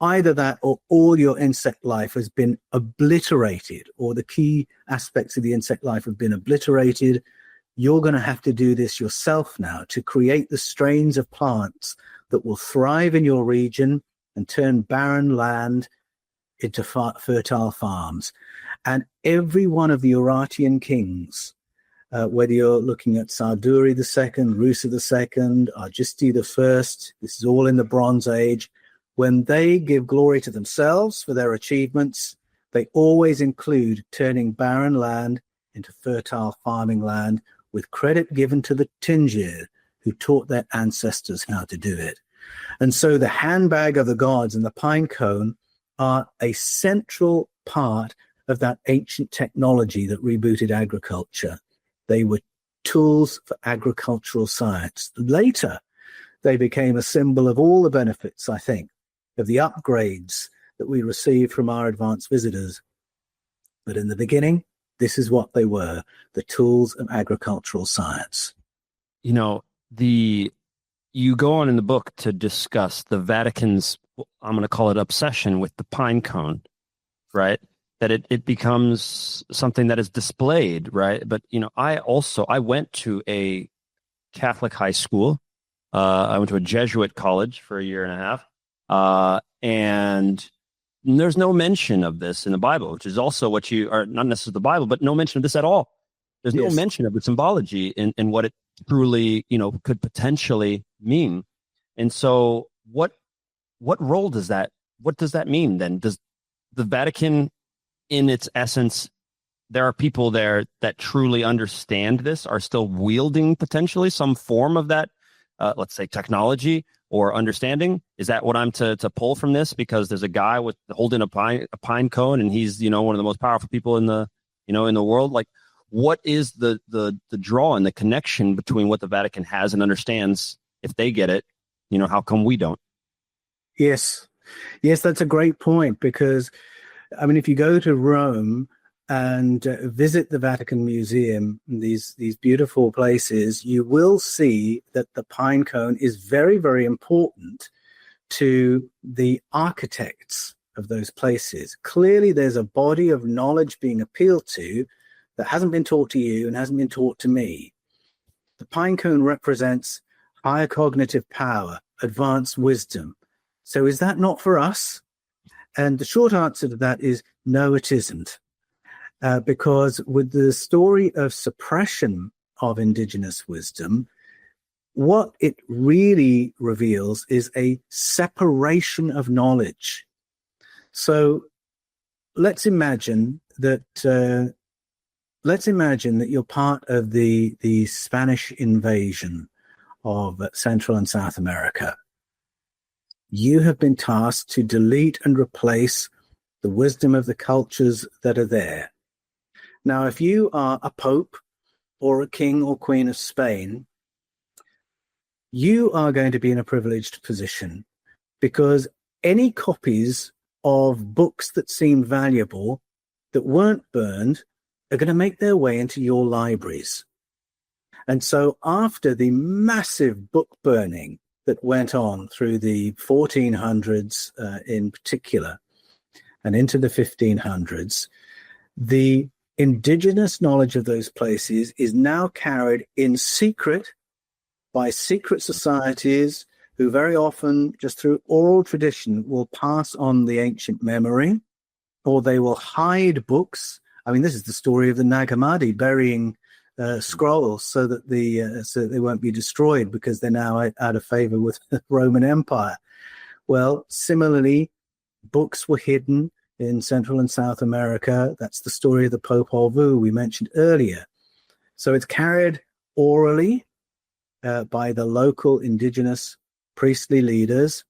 Speaker 3: either that or all your insect life has been obliterated, or the key aspects of the insect life have been obliterated. You're going to have to do this yourself now to create the strains of plants that will thrive in your region and turn barren land into fertile farms. And every one of the Urartian kings, whether you're looking at Sarduri II, Rusa II, Argisti I, this is all in the Bronze Age, when they give glory to themselves for their achievements, they always include turning barren land into fertile farming land, with credit given to the Tingir, who taught their ancestors how to do it. And so the handbag of the gods and the pine cone are a central part of that ancient technology that rebooted agriculture. They were tools for agricultural science. Later, they became a symbol of all the benefits, I think, of the upgrades that we received from our advanced visitors. But in the beginning, this is what they were, the tools of agricultural science.
Speaker 2: You know, you go on in the book to discuss the Vatican's, I'm going to call it obsession with the pine cone, right? That it becomes something that is displayed, right? But, you know, I went to a Catholic high school. I went to a Jesuit college for a year and a half. And there's no mention of this in the Bible, which is also what you are, not necessarily the Bible, but no mention of this at all. There's no mention of the symbology and what it truly, you know, could potentially mean. And so what role does that mean then? Does the Vatican, in its essence, there are people there that truly understand this, are still wielding potentially some form of that, let's say technology or understanding? Is that what I'm to pull from this? Because there's a guy holding a pine cone, and he's, you know, one of the most powerful people in the world. Like, what is the draw and the connection between what the Vatican has and understands? If they get it, you know, how come we don't?
Speaker 3: Yes, that's a great point, because, I mean, if you go to Rome and visit the Vatican Museum, these beautiful places, you will see that the pine cone is very, very important to the architects of those places. Clearly, there's a body of knowledge being appealed to that hasn't been taught to you and hasn't been taught to me. The pine cone represents higher cognitive power, advanced wisdom. So is that not for us? And the short answer to that is no, it isn't. Because with the story of suppression of indigenous wisdom, what it really reveals is a separation of knowledge. So let's imagine that you're part of the Spanish invasion of Central and South America. You have been tasked to delete and replace the wisdom of the cultures that are there. Now, if you are a pope or a king or queen of Spain, you are going to be in a privileged position, because any copies of books that seem valuable that weren't burned are going to make their way into your libraries. And so after the massive book burning that went on through the 1400s in particular, and into the 1500s, the indigenous knowledge of those places is now carried in secret by secret societies who very often, just through oral tradition, will pass on the ancient memory, or they will hide books. I mean, this is the story of the Nag Hammadi burying scrolls so that they won't be destroyed because they're now out of favor with the Roman Empire. Well, similarly, books were hidden in Central and South America. That's the story of the Popol Vuh we mentioned earlier. So it's carried orally by the local indigenous priestly leaders,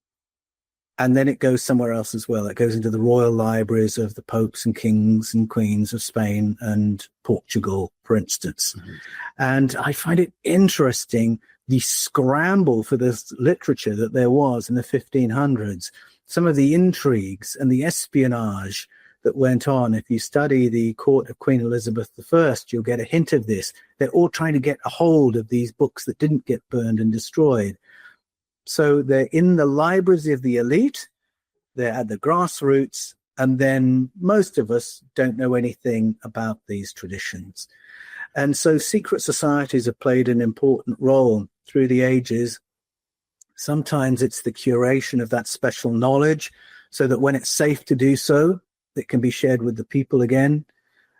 Speaker 3: and then it goes somewhere else as well. It goes into the royal libraries of the popes and kings and queens of Spain and Portugal, for instance. Mm-hmm. And I find it interesting, the scramble for this literature that there was in the 1500s, some of the intrigues and the espionage that went on. If you study the court of Queen Elizabeth I, you'll get a hint of this. They're all trying to get a hold of these books that didn't get burned and destroyed. So they're in the libraries of the elite. they're at the grassroots, and then most of us don't know anything about these traditions. And so secret societies have played an important role through the ages. Sometimes it's the curation of that special knowledge so that when it's safe to do so, it can be shared with the people again.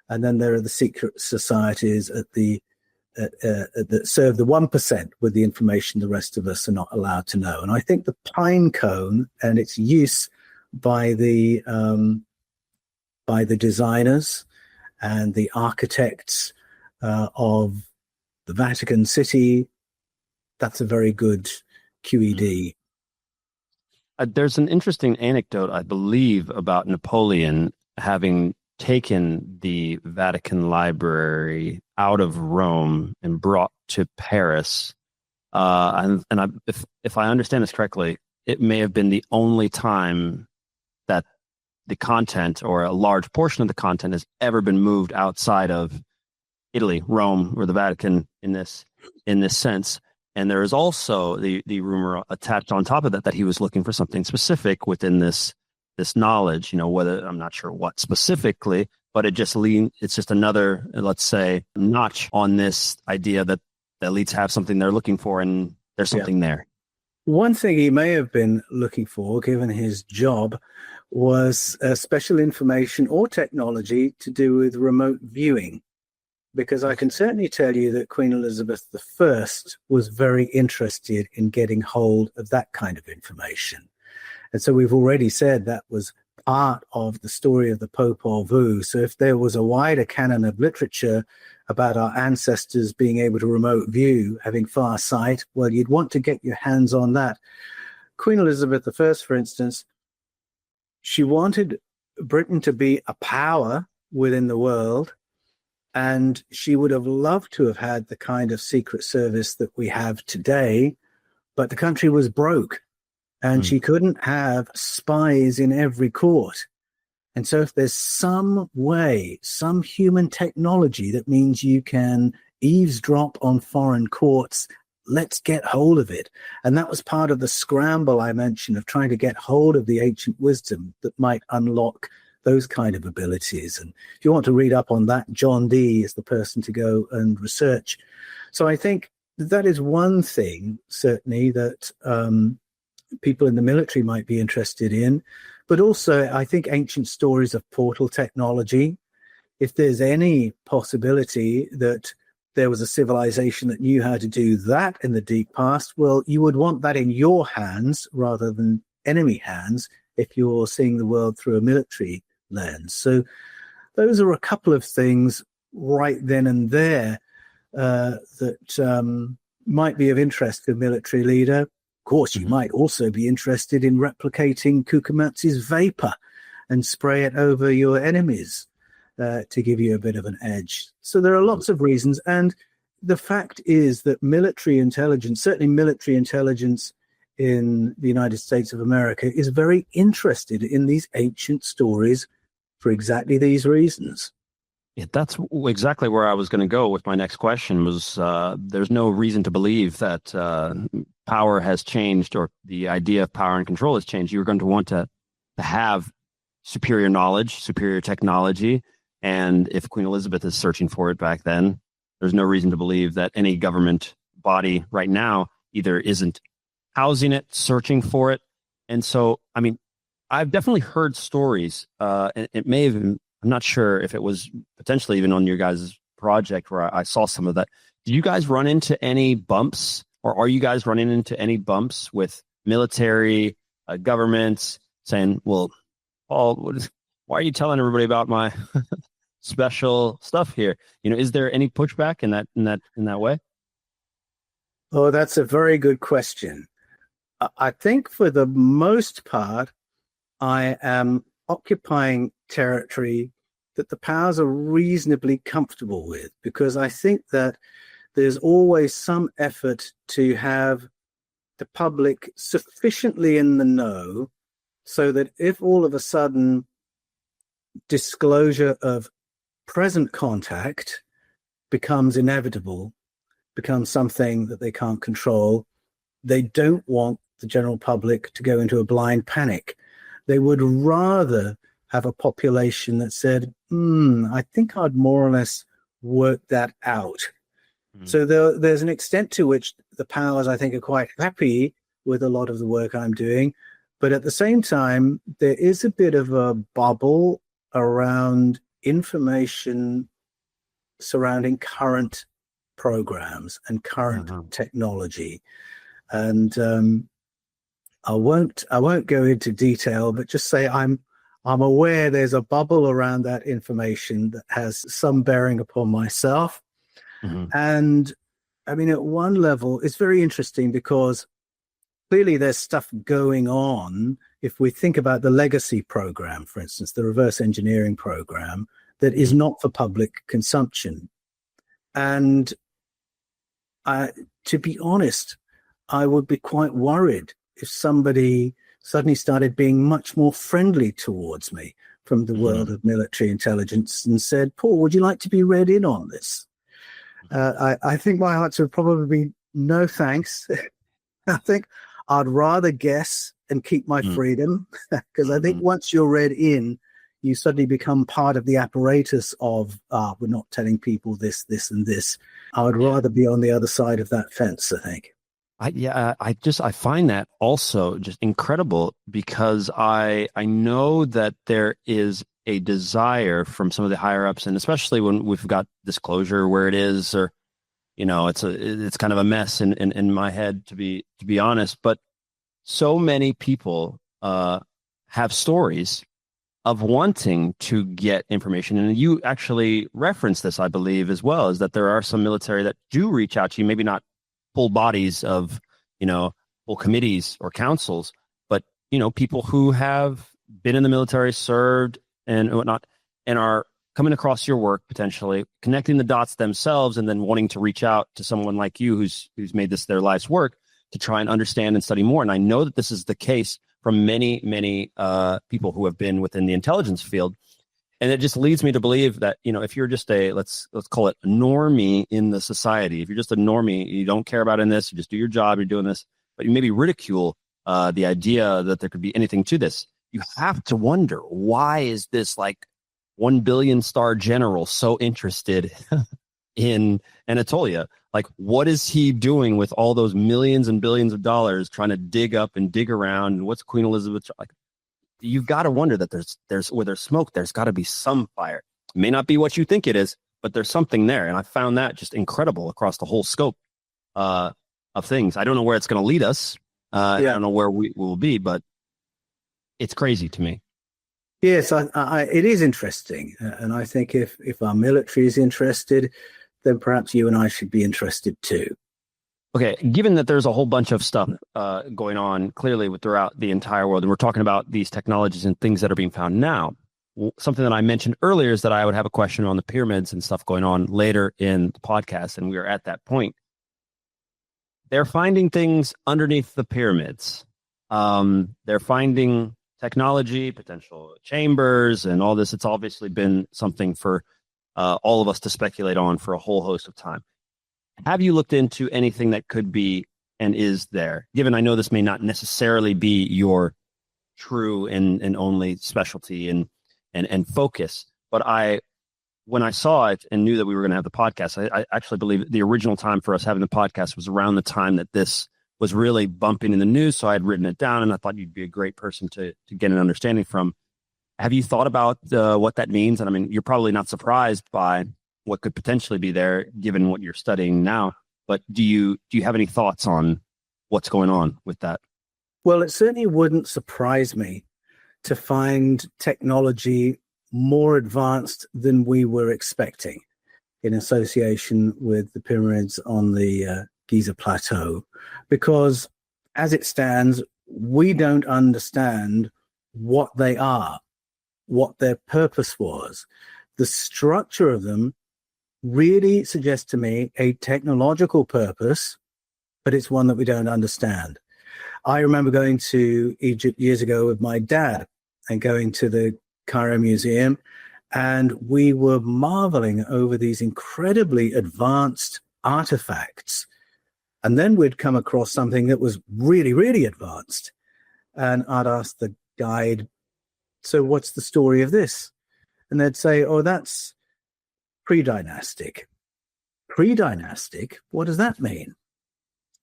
Speaker 3: And then there are the secret societies that serve the 1% with the information the rest of us are not allowed to know. And I think the pine cone and its use by the designers and the architects of the Vatican City, that's a very good QED.
Speaker 2: There's an interesting anecdote, I believe, about Napoleon having taken the Vatican Library out of Rome and brought to Paris. If I understand this correctly, it may have been the only time that the content or a large portion of the content has ever been moved outside of Italy, Rome, or the Vatican in this sense. And there is also the rumor attached on top of that he was looking for something specific within this knowledge, whether I'm not sure what specifically, but it's just another, let's say, notch on this idea that the elites have something they're looking for and there's something there.
Speaker 3: One thing he may have been looking for, given his job, was special information or technology to do with remote viewing. Because I can certainly tell you that Queen Elizabeth I was very interested in getting hold of that kind of information. And so we've already said that was part of the story of the 𝗏𝗏𝗏𝗏. So if there was a wider canon of literature about our ancestors being able to remote view, having far sight, well, you'd want to get your hands on that. Queen Elizabeth I, for instance, she wanted Britain to be a power within the world, and she would have loved to have had the kind of secret service that we have today, but the country was broke. And she couldn't have spies in every court. And so if there's some way, some human technology that means you can eavesdrop on foreign courts, let's get hold of it. And that was part of the scramble I mentioned of trying to get hold of the ancient wisdom that might unlock those kind of abilities. And if you want to read up on that, John Dee is the person to go and research. So I think that is one thing, certainly, that people in the military might be interested in, but also I think ancient stories of portal technology. If there's any possibility that there was a civilization that knew how to do that in the deep past, well, you would want that in your hands rather than enemy hands if you're seeing the world through a military lens. So those are a couple of things right then and there that might be of interest to a military leader. Of course, you might also be interested in replicating 𝗏𝗏𝗏𝗏's vapor and spray it over your enemies to give you a bit of an edge. So there are lots of reasons. And the fact is that military intelligence, certainly military intelligence in the United States of America, is very interested in these ancient stories for exactly these reasons.
Speaker 2: Yeah, that's exactly where I was going to go with my next question was there's no reason to believe that power has changed or the idea of power and control has changed. You're going to want to have superior knowledge, superior technology. And if Queen Elizabeth is searching for it back then, there's no reason to believe that any government body right now either isn't housing it, searching for it. And so, I mean, I've definitely heard stories, and it may have been, I'm not sure if it was potentially even on your guys' project where I saw some of that. Do you guys run into any bumps, or are you guys running into any bumps with military, governments saying, well, Paul, why are you telling everybody about my special stuff here? Is there any pushback in that way?
Speaker 3: Oh, that's a very good question. I think for the most part, I am occupying territory that the powers are reasonably comfortable with, because I think that there's always some effort to have the public sufficiently in the know so that if all of a sudden disclosure of present contact becomes inevitable, becomes something that they can't control, they don't want the general public to go into a blind panic. They would rather have a population that said, I think I'd more or less work that out. So there's an extent to which the powers, I think, are quite happy with a lot of the work I'm doing. But at the same time, there is a bit of a bubble around information surrounding current programs and current technology. And I won't go into detail, but just say I'm aware there's a bubble around that information that has some bearing upon myself. And I mean, at one level, it's very interesting because clearly there's stuff going on. If we think about the legacy program, for instance, the reverse engineering program, that is not for public consumption. And to be honest, I would be quite worried if somebody suddenly started being much more friendly towards me from the world of military intelligence and said, Paul, would you like to be read in on this? I think my answer would probably be no, thanks. I think I'd rather guess and keep my freedom, because I think once you're read in, you suddenly become part of the apparatus of, we're not telling people this, this, and this. I would rather be on the other side of that fence, I think.
Speaker 2: I find that also just incredible, because I know that there is a desire from some of the higher ups, and especially when we've got disclosure where it is, or, you know, it's kind of a mess in my head, to be honest. But so many people have stories of wanting to get information. And you actually referenced this, I believe, as well, is that there are some military that do reach out to you, maybe not full bodies of, full committees or councils, but, people who have been in the military, served and whatnot, and are coming across your work, potentially connecting the dots themselves, and then wanting to reach out to someone like you who's made this their life's work to try and understand and study more. And I know that this is the case from many, many people who have been within the intelligence field. And it just leads me to believe that, if you're just let's call it a normie in the society, if you're just a normie, you don't care about in this, you just do your job, you're doing this, but you maybe ridicule the idea that there could be anything to this. You have to wonder, why is this like 1 billion star general so interested in Anatolia? Like, what is he doing with all those millions and billions of dollars trying to dig up and dig around? And what's Queen Elizabeth like? You've got to wonder that there's where there's smoke, there's got to be some fire. It may not be what you think it is, but there's something there. And I found that just incredible across the whole scope of things. I don't know where it's going to lead us. I don't know where we will be, but it's crazy to me.
Speaker 3: Yes, it is interesting. And I think if our military is interested, then perhaps you and I should be interested too.
Speaker 2: Okay, given that there's a whole bunch of stuff going on clearly throughout the entire world, and we're talking about these technologies and things that are being found now, something that I mentioned earlier is that I would have a question on the pyramids and stuff going on later in the podcast, and we are at that point. They're finding things underneath the pyramids. They're finding technology, potential chambers, and all this. It's obviously been something for all of us to speculate on for a whole host of time. Have you looked into anything that could be and is there? Given I know this may not necessarily be your true and only specialty and focus, but when I saw it and knew that we were going to have the podcast, I actually believe the original time for us having the podcast was around the time that this was really bumping in the news. So I had written it down, and I thought you'd be a great person to get an understanding from. Have you thought about what that means? And I mean, you're probably not surprised by what could potentially be there, given what you're studying now. But do you have any thoughts on what's going on with that?
Speaker 3: Well, it certainly wouldn't surprise me to find technology more advanced than we were expecting in association with the pyramids on the Giza Plateau, because as it stands, we don't understand what they are, what their purpose was. The structure of them really suggests to me a technological purpose, but it's one that we don't understand. I remember going to Egypt years ago with my dad and going to the Cairo Museum, and we were marveling over these incredibly advanced artifacts. And then we'd come across something that was really, really advanced. And I'd ask the guide, so what's the story of this? And they'd say, oh, that's pre-dynastic. Pre-dynastic? What does that mean?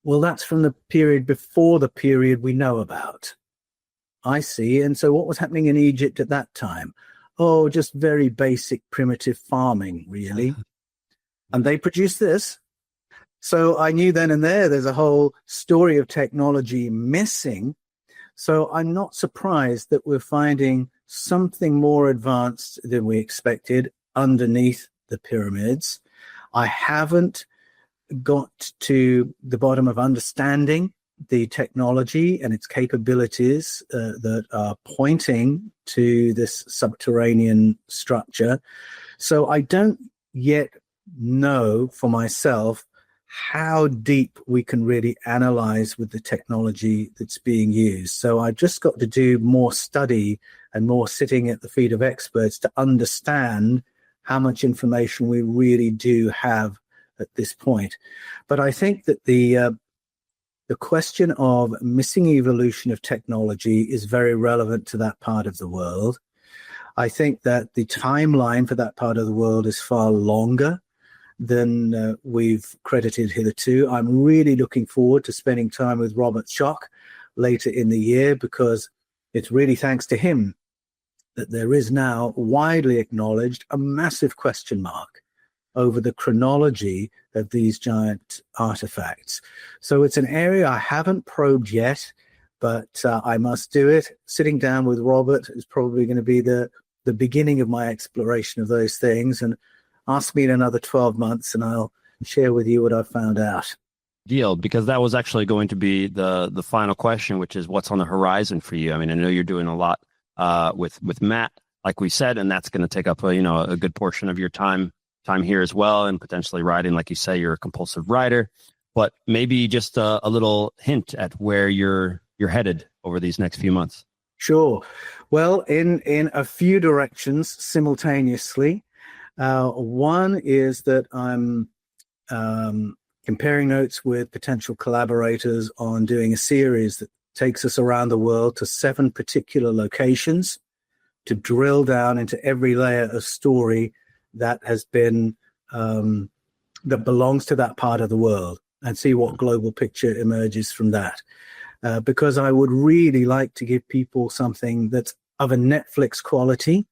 Speaker 3: Well, that's from the period before the period we know about. I see. And so what was happening in Egypt at that time? Oh, just very basic primitive farming, really. And they produced this. So I knew then and there's a whole story of technology missing. So I'm not surprised that we're finding something more advanced than we expected underneath the pyramids. I haven't got to the bottom of understanding the technology and its capabilities that are pointing to this subterranean structure. So I don't yet know for myself how deep we can really analyze with the technology that's being used. So I've just got to do more study and more sitting at the feet of experts to understand how much information we really do have at this point. But I think that the question of missing evolution of technology is very relevant to that part of the world. I think that the timeline for that part of the world is far longer than we've credited hitherto. I'm really looking forward to spending time with 𝗪𝗟𝗡𝗂 later in the year, because it's really thanks to him that there is now widely acknowledged a massive question mark over the chronology of these giant artifacts. So it's an area I haven't probed yet, but I must do it. Sitting down with Robert is probably going to be the beginning of my exploration of those things. And ask me in another 12 months and I'll share with you what I've found out.
Speaker 2: Deal, because that was actually going to be the final question, which is what's on the horizon for you. I mean, I know you're doing a lot with Matt, like we said, and that's going to take up a good portion of your time here as well, and potentially writing. Like you say, you're a compulsive writer, but maybe just a little hint at where you're headed over these next few months.
Speaker 3: Sure. Well, in a few directions simultaneously. One is that I'm comparing notes with potential collaborators on doing a series that takes us around the world to 7 particular locations to drill down into every layer of story that has been that belongs to that part of the world, and see what global picture emerges from that. Because I would really like to give people something that's of a Netflix quality,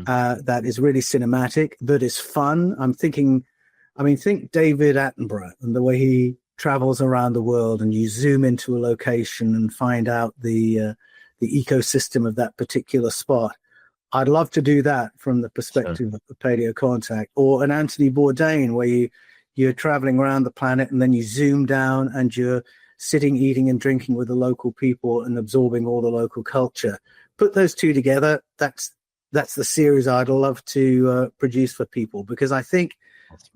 Speaker 3: that is really cinematic, that is fun. Think David Attenborough and the way he travels around the world, and you zoom into a location and find out the ecosystem of that particular spot. I'd love to do that from the perspective of the Paleocontact, or an Anthony Bourdain, where you're traveling around the planet and then you zoom down and you're sitting, eating and drinking with the local people and absorbing all the local culture. Put those two together. That's the series I'd love to produce for people, because I think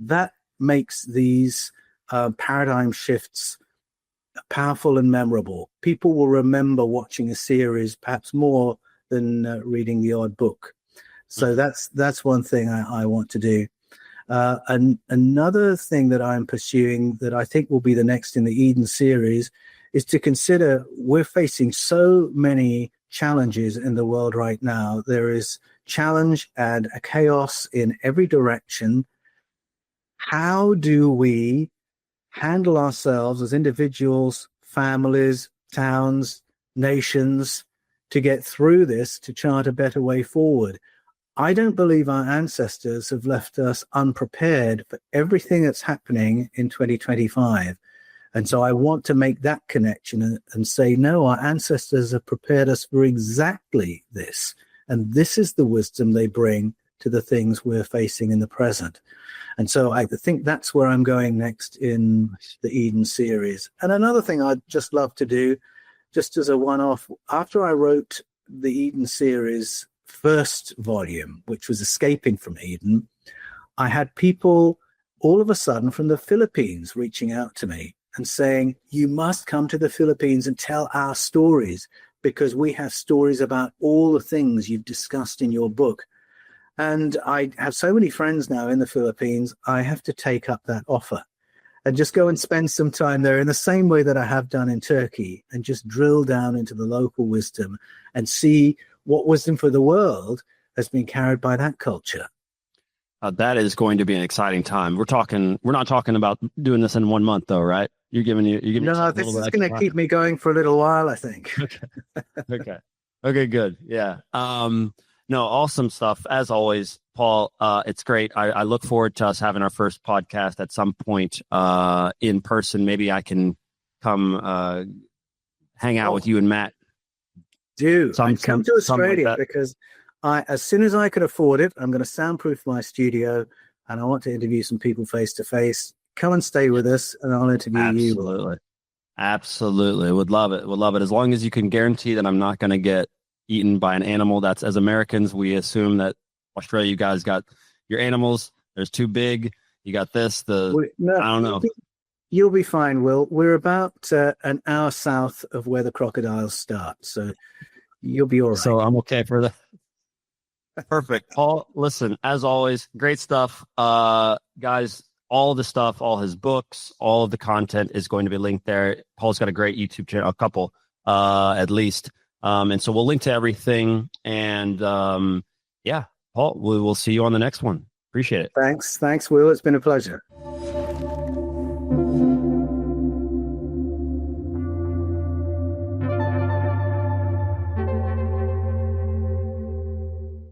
Speaker 3: that makes these paradigm shifts powerful and memorable. People will remember watching a series perhaps more than reading the odd book. So that's one thing I want to do. And another thing that I'm pursuing that I think will be the next in the Eden series is to consider, we're facing so many challenges in the world right now. There is challenge and a chaos in every direction. How do we handle ourselves as individuals, families, towns, nations, to get through this, to chart a better way forward? I don't believe our ancestors have left us unprepared for everything that's happening in 2025. And so I want to make that connection and say, no, our ancestors have prepared us for exactly this. And this is the wisdom they bring to the things we're facing in the present. And so I think that's where I'm going next in the Eden series. And another thing I'd just love to do, just as a one-off, after I wrote the Eden series first volume, which was Escaping from Eden, I had people all of a sudden from the Philippines reaching out to me and saying, you must come to the Philippines and tell our stories, because we have stories about all the things you've discussed in your book. And I have so many friends now in the Philippines, I have to take up that offer and just go and spend some time there in the same way that I have done in Turkey, and just drill down into the local wisdom and see what wisdom for the world has been carried by that culture.
Speaker 2: That is going to be an exciting time. We're not talking about doing this in 1 month though, right? You're giving
Speaker 3: No, this is going to keep me going for a little while, I think.
Speaker 2: Okay, good. Yeah. No, awesome stuff as always, Paul. It's great. I look forward to us having our first podcast at some point in person. Maybe I can come hang out with you and Matt.
Speaker 3: Come to Australia because as soon as I can afford it, I'm going to soundproof my studio, and I want to interview some people face to face. Come and stay with us, and I'll interview you.
Speaker 2: Absolutely. Would love it. As long as you can guarantee that I'm not going to get eaten by an animal. That's, as Americans, we assume that Australia, you guys got your animals. There's too big. You got this. I don't know.
Speaker 3: You'll be fine, Will. We're about an hour south of where the crocodiles start, so you'll be all right.
Speaker 2: So I'm okay for that. Perfect. Paul, listen, as always, great stuff. Guys, all the stuff, all his books, all of the content is going to be linked there. Paul's got a great YouTube channel, a couple at least. And so we'll link to everything. And yeah, Paul, we will see you on the next one. Appreciate it.
Speaker 3: Thanks, Will. It's been a pleasure.